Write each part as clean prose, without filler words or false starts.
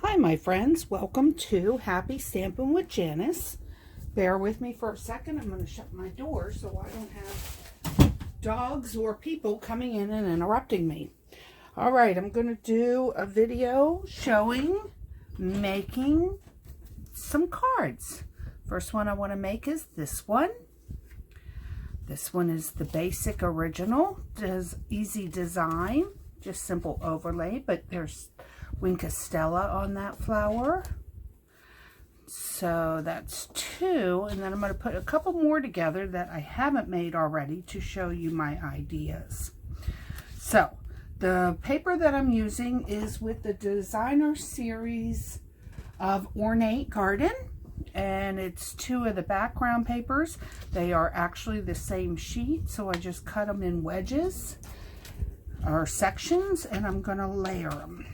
Hi my friends, welcome to Happy Stampin' with Janice. Bear with me for a second. I'm going to shut my door so I don't have dogs or people coming in and interrupting me. Alright, I'm going to do a video showing making some cards. First one I want to make is this one. This one is the basic original, easy design, just simple overlay, but there's Stella on that flower. So that's two, and then I'm going to put a couple more together that I haven't made already to show you my ideas. So the paper that I'm using is with the designer series of Ornate Garden, and it's two of the background papers. They are actually the same sheet, so I just cut them in wedges or sections, and I'm going to layer them.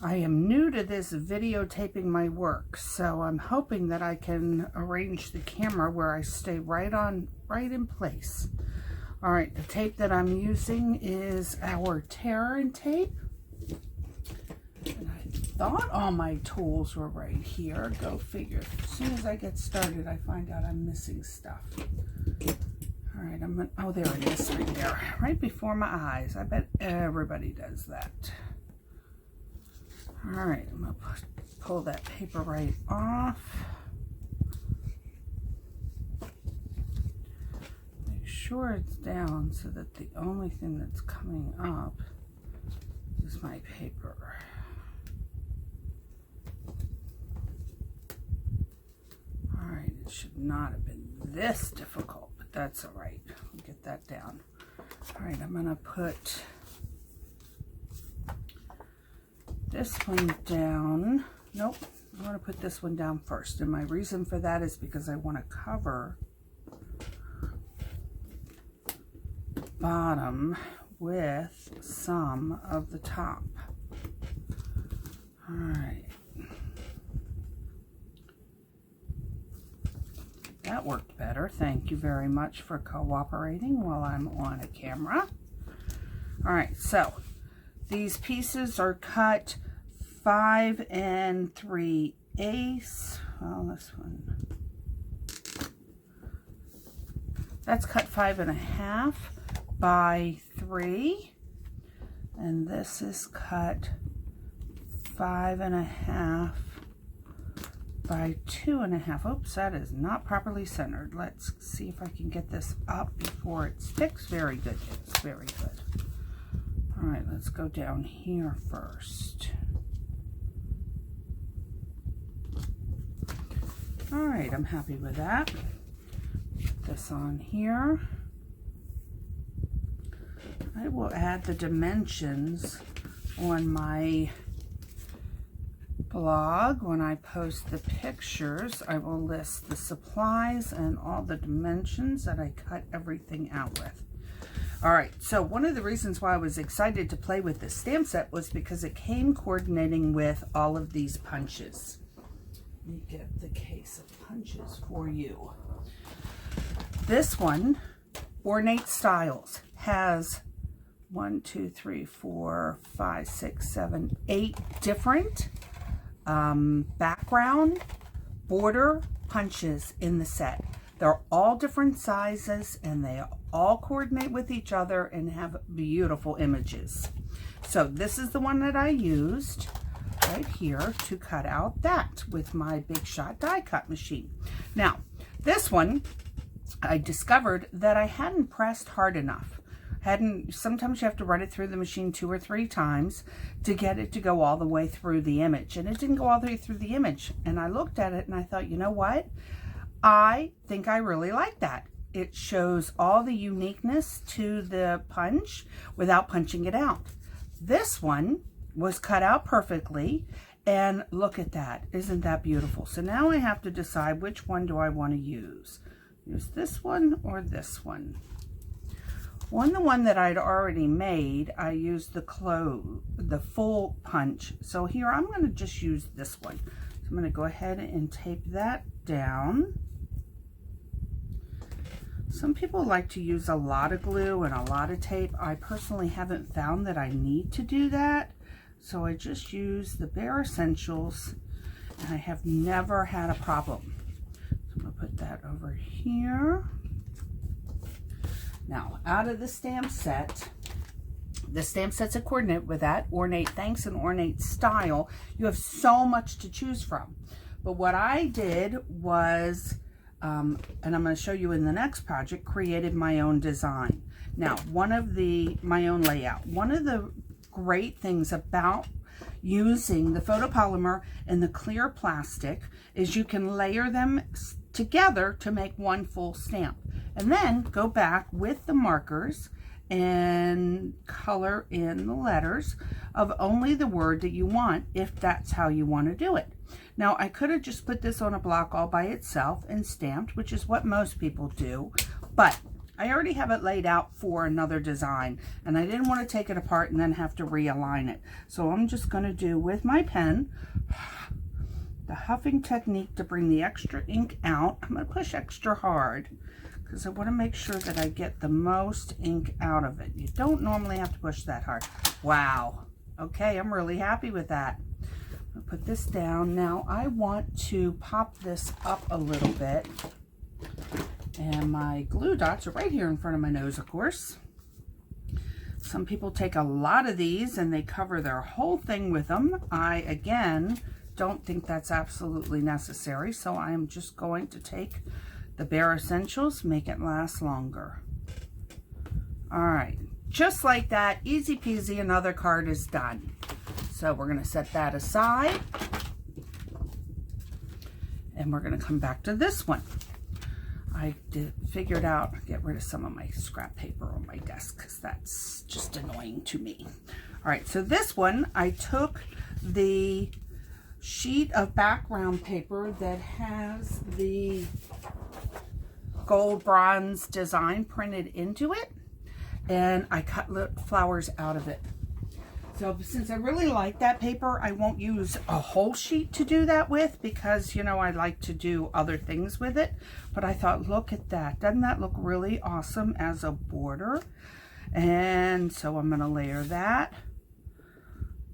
I am new to this videotaping my work, so I'm hoping that I can arrange the camera where I stay right in place. Alright, the tape that I'm using is our Terran tape. And I thought all my tools were right here. Go figure. As soon as I get started, I find out I'm missing stuff. Alright, oh, there it is right there. Right before my eyes. I bet everybody does that. Alright, I'm going to pull that paper right off. Make sure it's down so that the only thing that's coming up is my paper. Alright, it should not have been this difficult, but that's alright. We'll get that down. Alright, I'm going to put this one down. Nope, I want to put this one down first, and my reason for that is because I want to cover the bottom with some of the top. Alright, that worked better. Thank you very much for cooperating while I'm on a camera. Alright, so these pieces are cut 5 3/8. Well, this one, that's cut 5 1/2 by 3, and this is cut 5 1/2 by 2 1/2. Oops, that is not properly centered. Let's see if I can get this up before it sticks. Very good. It's very good. All right, let's go down here first. All right, I'm happy with that. Put this on here. I will add the dimensions on my blog. When I post the pictures, I will list the supplies and all the dimensions that I cut everything out with. Alright, so one of the reasons why I was excited to play with this stamp set was because it came coordinating with all of these punches. Let me get the case of punches for you. This one, Ornate Styles, has 1, 2, 3, 4, 5, 6, 7, 8 different background border punches in the set. They're all different sizes, and they all coordinate with each other and have beautiful images. So this is the one that I used right here to cut out that with my Big Shot die cut machine. Now, this one, I discovered that I hadn't pressed hard enough. Sometimes you have to run it through the machine 2 or 3 times to get it to go all the way through the image, and it didn't go all the way through the image. And I looked at it and I thought, you know what? I think I really like that. It shows all the uniqueness to the punch without punching it out. This one was cut out perfectly, and look at that. Isn't that beautiful? So now I have to decide which one do I want to use. Use this one or this one. The one that I'd already made, I used the full punch. So here I'm going to just use this one. So I'm going to go ahead and tape that down. Some people like to use a lot of glue and a lot of tape. I personally haven't found that I need to do that. So I just use the Bare Essentials, and I have never had a problem. So I'm going to put that over here. Now, out of the stamp set, the stamp sets that coordinate with that, Ornate Thanks and Ornate Style, you have so much to choose from. But what I did was, and I'm going to show you in the next project, created my own design. Now, my own layout. One of the great things about using the photopolymer and the clear plastic is you can layer them together to make one full stamp. And then go back with the markers and color in the letters of only the word that you want, if that's how you want to do it. Now, I could have just put this on a block all by itself and stamped, which is what most people do, but I already have it laid out for another design, and I didn't want to take it apart and then have to realign it. So I'm just going to do with my pen the huffing technique to bring the extra ink out. I'm going to push extra hard because I want to make sure that I get the most ink out of it. You don't normally have to push that hard. Wow. Okay, I'm really happy with that. I'll put this down. Now I want to pop this up a little bit. And my glue dots are right here in front of my nose, of course. Some people take a lot of these and they cover their whole thing with them. I, again, don't think that's absolutely necessary. So I'm just going to take the Bare Essentials, make it last longer. All right, just like that, easy peasy, another card is done. So we're going to set that aside. And we're going to come back to this one. I figured out, get rid of some of my scrap paper on my desk because that's just annoying to me. All right, so this one, I took the sheet of background paper that has the gold bronze design printed into it, and I cut flowers out of it. So since I really like that paper, I won't use a whole sheet to do that with because, you know, I like to do other things with it. But I thought, look at that. Doesn't that look really awesome as a border? And so I'm going to layer that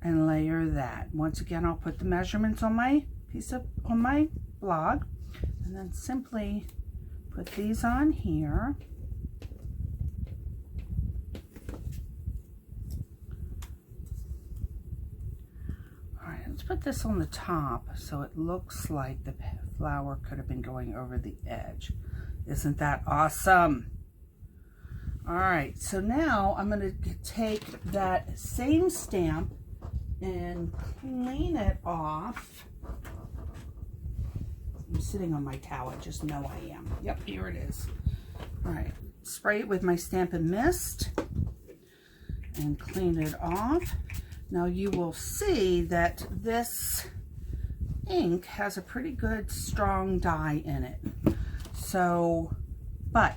and layer that. Once again, I'll put the measurements on my on my blog, and then simply put these on here. Let's put this on the top so it looks like the flower could have been going over the edge. Isn't that awesome? All right, so now I'm going to take that same stamp and clean it off. I'm sitting on my towel, I just know I am. Yep, here it is. All right, spray it with my Stampin' Mist and clean it off. Now you will see that this ink has a pretty good strong dye in it. So, but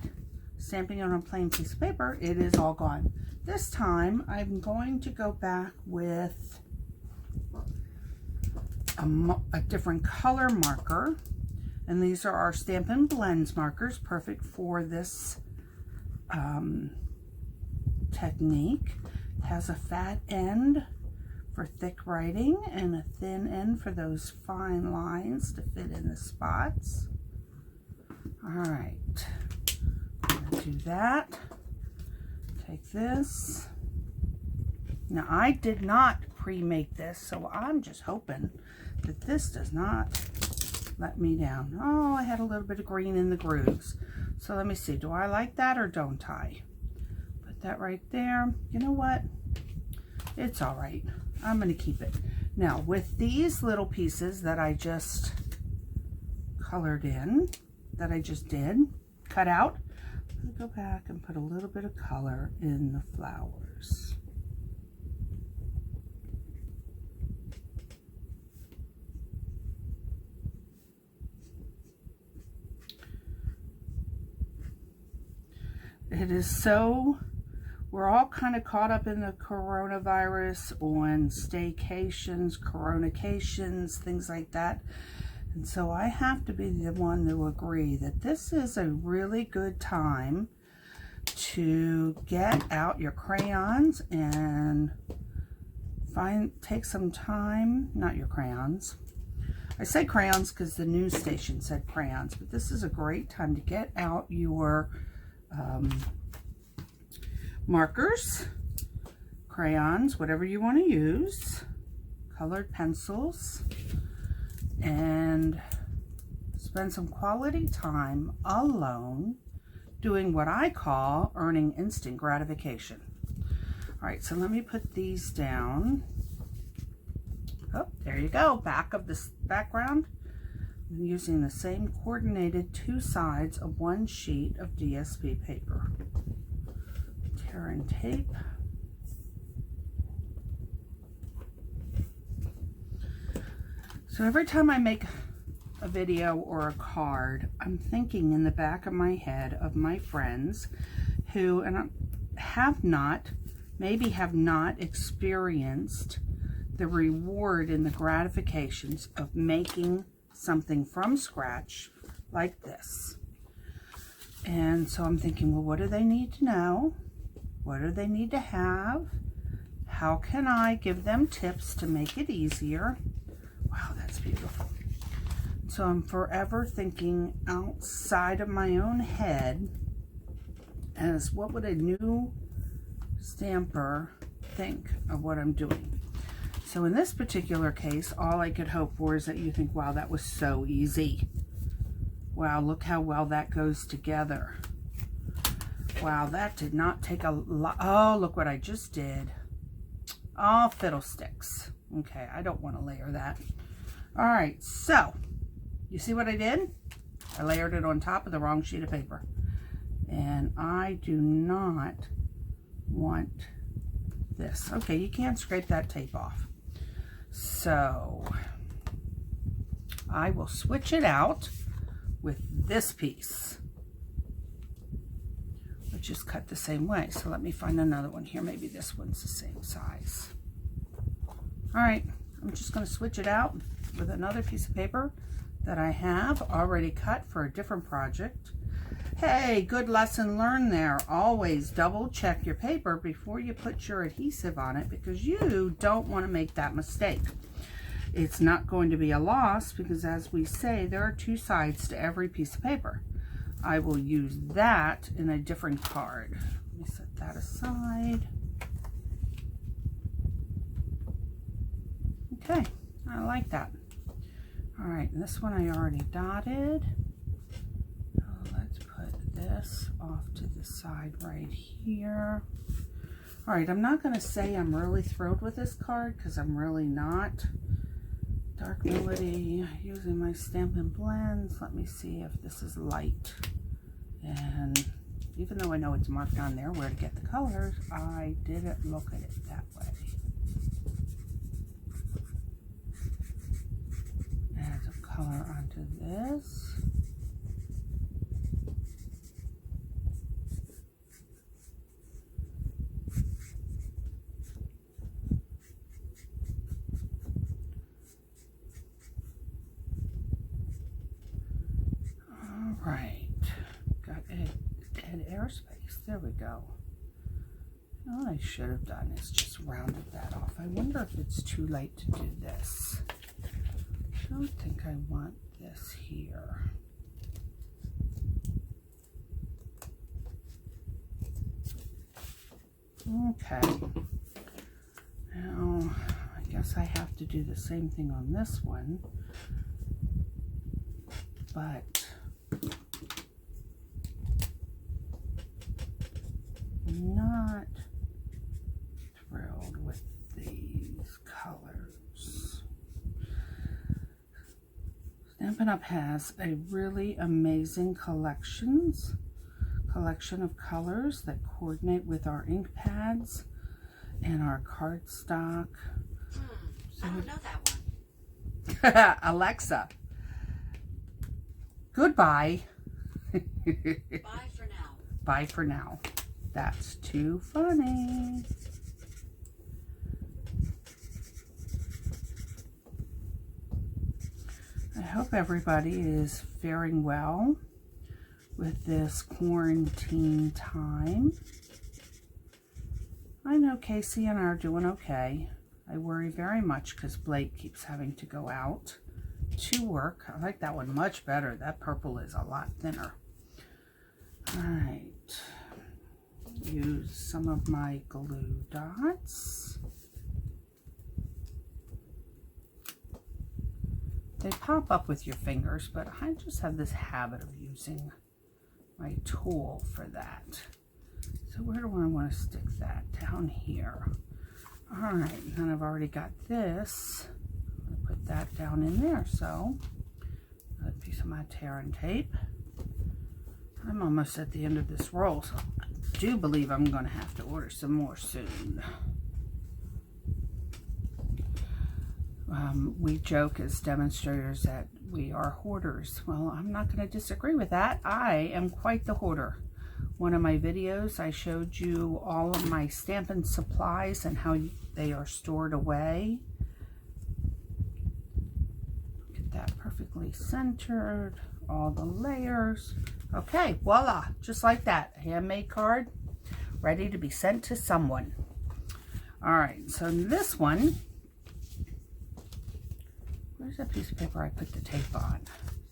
stamping it on a plain piece of paper, it is all gone. This time I'm going to go back with a different color marker. And these are our Stampin' Blends markers, perfect for this technique. It has a fat end for thick writing and a thin end for those fine lines to fit in the spots. All right, I'm gonna do that. Take this. Now I did not pre-make this, so I'm just hoping that this does not let me down. Oh, I had a little bit of green in the grooves. So let me see, do I like that or don't I? Put that right there. You know what? It's all right. I'm going to keep it. Now, with these little pieces that I just colored in, that I just did, cut out, I'm going to go back and put a little bit of color in the flowers. It is so... We're all kind of caught up in the coronavirus on staycations, coronacations, things like that. And so I have to be the one to agree that this is a really good time to get out your crayons and take some time, not your crayons. I say crayons because the news station said crayons, but this is a great time to get out your markers, crayons, whatever you want to use, colored pencils, and spend some quality time alone doing what I call earning instant gratification. All right, so let me put these down. Oh, there you go, back of this background. I'm using the same coordinated 2 sides of 1 sheet of DSP paper. Tear and tape. So every time I make a video or a card, I'm thinking in the back of my head of my friends who maybe have not experienced the reward and the gratifications of making something from scratch like this. And so I'm thinking, well, what do they need to know? What do they need to have? How can I give them tips to make it easier? Wow, that's beautiful. So I'm forever thinking outside of my own head as what would a new stamper think of what I'm doing. So in this particular case, all I could hope for is that you think, wow, that was so easy. Wow, look how well that goes together. Wow, that did not take a lot. Oh, look what I just did. Oh, fiddlesticks. Okay, I don't want to layer that. All right, so you see what I did? I layered it on top of the wrong sheet of paper. And I do not want this. Okay, you can't scrape that tape off. So I will switch it out with this piece, which is cut the same way. So let me find another one here. Maybe this one's the same size. All right, I'm just going to switch it out with another piece of paper that I have already cut for a different project. Hey, good lesson learned there. Always double check your paper before you put your adhesive on it, because you don't want to make that mistake. It's not going to be a loss because, as we say, there are 2 sides to every piece of paper. I will use that in a different card. Let me set that aside. Okay, I like that. All right, and this one I already dotted. Let's put this off to the side right here. All right, I'm not going to say I'm really thrilled with this card because I'm really not. Dark Melody, using my Stampin' Blends. Let me see if this is light. And even though I know it's marked on there where to get the colors, I didn't look at it that way. Add some color onto this. All right, got it. Add airspace. There we go. All I should have done is just rounded that off. I wonder if it's too late to do this. I don't think I want this here. Okay. Now, I guess I have to do the same thing on this one, but I'm not thrilled with these colors. Stampin' Up! Has a really amazing collection of colors that coordinate with our ink pads and our cardstock. I don't know that one. Alexa, goodbye. Bye for now. Bye for now. That's too funny. I hope everybody is faring well with this quarantine time. I know Casey and I are doing okay. I worry very much because Blake keeps having to go out to work. I like that one much better. That purple is a lot thinner. All right. Use some of my glue dots. They pop up with your fingers, but I just have this habit of using my tool for that. So where do I want to stick that? Down here. All right, and then I've already got this. I'm going to put that down in there. So a piece of my tear and tape. I'm almost at the end of this roll, so I do believe I'm going to have to order some more soon. We joke as demonstrators that we are hoarders. Well, I'm not going to disagree with that. I am quite the hoarder. One of my videos, I showed you all of my Stampin' supplies and how they are stored away. Get that perfectly centered, all the layers. Okay, voila, just like that. Handmade card, ready to be sent to someone. All right, so this one, where's that piece of paper I put the tape on?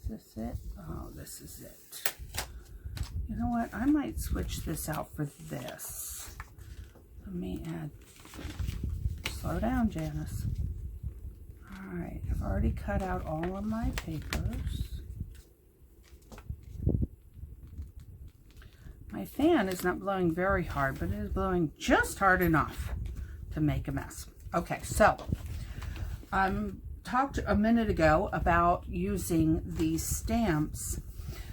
Is this it? Oh, this is it. You know what? I might switch this out for this. Let me add, slow down, Janice. All right, I've already cut out all of my papers. My fan is not blowing very hard, but it is blowing just hard enough to make a mess. Okay, so talked a minute ago about using these stamps,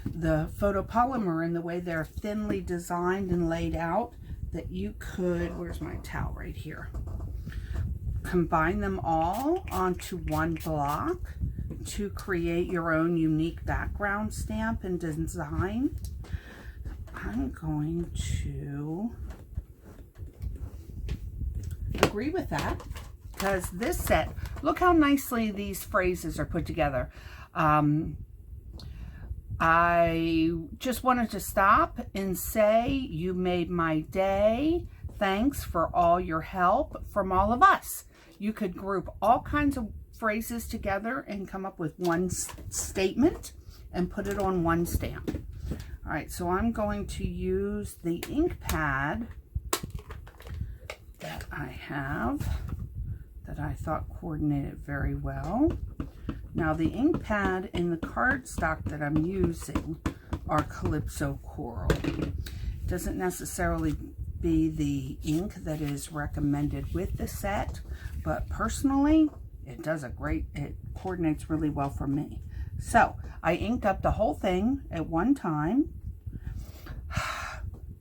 the photopolymer, and the way they're thinly designed and laid out, that you could, where's my towel right here, combine them all onto one block to create your own unique background stamp and design. I'm going to agree with that, because this set, look how nicely these phrases are put together. I just wanted to stop and say, you made my day. Thanks for all your help from all of us. You could group all kinds of phrases together and come up with one statement and put it on one stamp. All right, so I'm going to use the ink pad that I have that I thought coordinated very well. Now, the ink pad and the cardstock that I'm using are Calypso Coral. It doesn't necessarily be the ink that is recommended with the set, but personally, it coordinates really well for me. So, I inked up the whole thing at one time,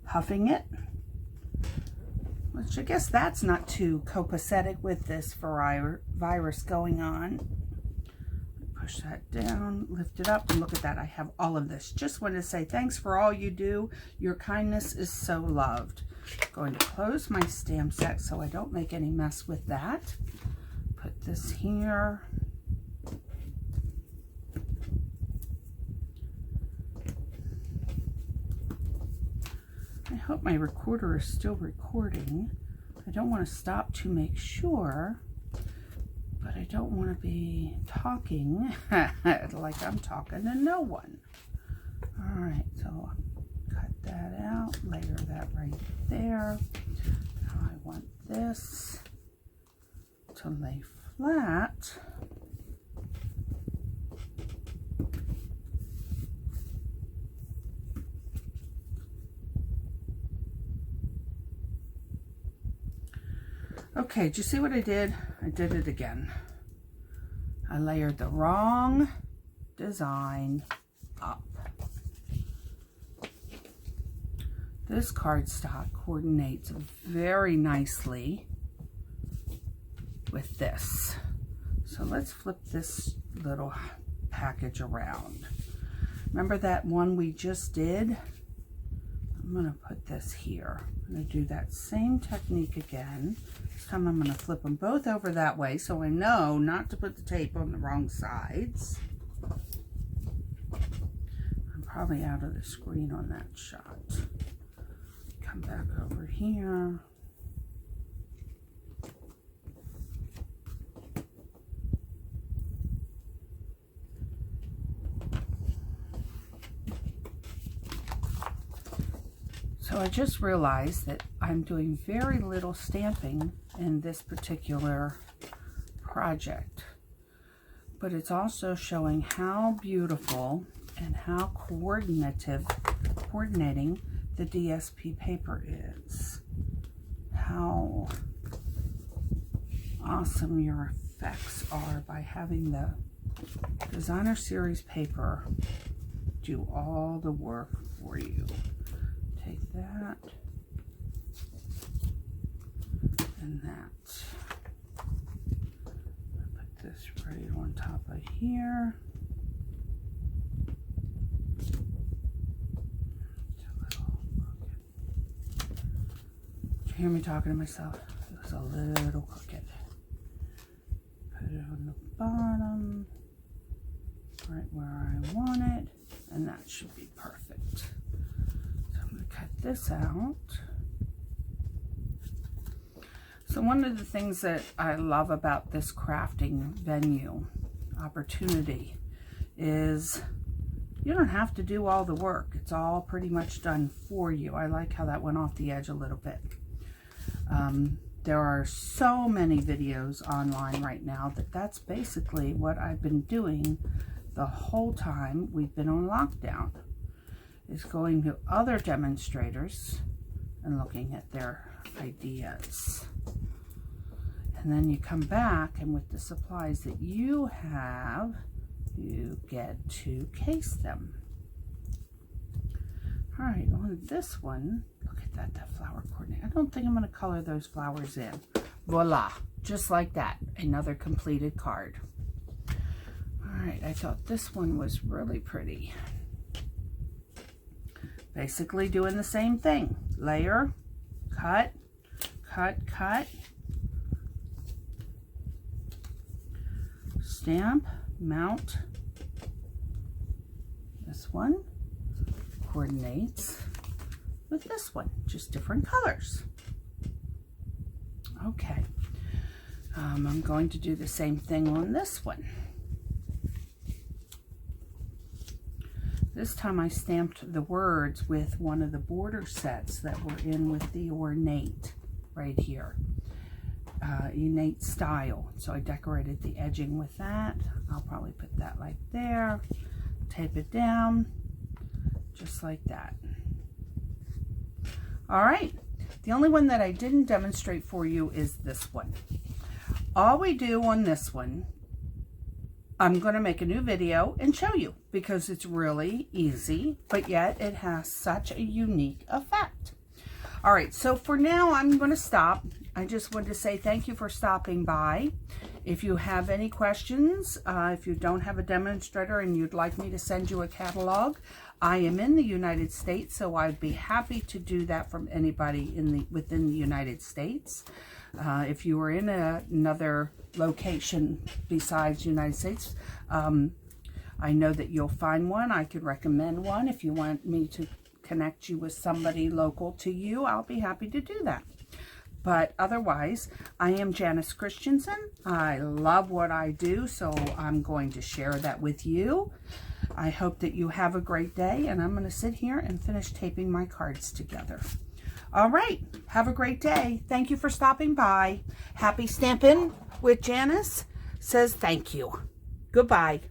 huffing it, which I guess that's not too copacetic with this virus going on. Push that down, lift it up, and look at that. I have all of this. Just want to say thanks for all you do. Your kindness is so loved. Going to close my stamp set so I don't make any mess with that. Put this here. I hope my recorder is still recording. I don't want to stop to make sure, but I don't want to be talking like I'm talking to no one. All right, so cut that out, layer that right there. Now I want this to lay flat. Okay, do you see what I did? I did it again. I layered the wrong design up. This cardstock coordinates very nicely with this. So let's flip this little package around. Remember that one we just did? I'm going to put this here. I'm going to do that same technique again. This time I'm going to flip them both over that way so I know not to put the tape on the wrong sides. I'm probably out of the screen on that shot. Come back over here. So I just realized that I'm doing very little stamping in this particular project, but it's also showing how beautiful and how coordinating the DSP paper is. How awesome your effects are by having the Designer Series paper do all the work for you. Take that and that. Put this right on top of here. Did you hear me talking to myself? It was a little crooked. Put it on the bottom, right where I want it, and that should be perfect. So I'm going to cut this out. So one of the things that I love about this crafting venue opportunity is you don't have to do all the work. It's all pretty much done for you. I like how that went off the edge a little bit. There are so many videos online right now that's basically what I've been doing the whole time we've been on lockdown, is going to other demonstrators and looking at their ideas. And then you come back, and with the supplies that you have, you get to case them. All right, on this one, look at that flower coordinate. I don't think I'm going to color those flowers in. Voila, just like that, another completed card. All right, I thought this one was really pretty. Basically doing the same thing. Layer, cut, cut, cut. Stamp, mount. This one coordinates with this one, just different colors. Okay, I'm going to do the same thing on this one. This time I stamped the words with one of the border sets that were in with the Ornate right here. Innate style. So I decorated the edging with that. I'll probably put that like there, tape it down, just like that. All right, the only one that I didn't demonstrate for you is this one. All we do on this one, I'm going to make a new video and show you because it's really easy, but yet it has such a unique effect. All right, so for now, I'm going to stop. I just wanted to say thank you for stopping by. If you have any questions, if you don't have a demonstrator and you'd like me to send you a catalog, I am in the United States, so I'd be happy to do that from anybody within the United States. If you are in another location besides the United States, I know that you'll find one. I could recommend one. If you want me to connect you with somebody local to you, I'll be happy to do that. But otherwise, I am Janice Christensen. I love what I do, so I'm going to share that with you. I hope that you have a great day, and I'm going to sit here and finish taping my cards together. All right, have a great day. Thank you for stopping by. Happy Stampin' with Janice says thank you. Goodbye.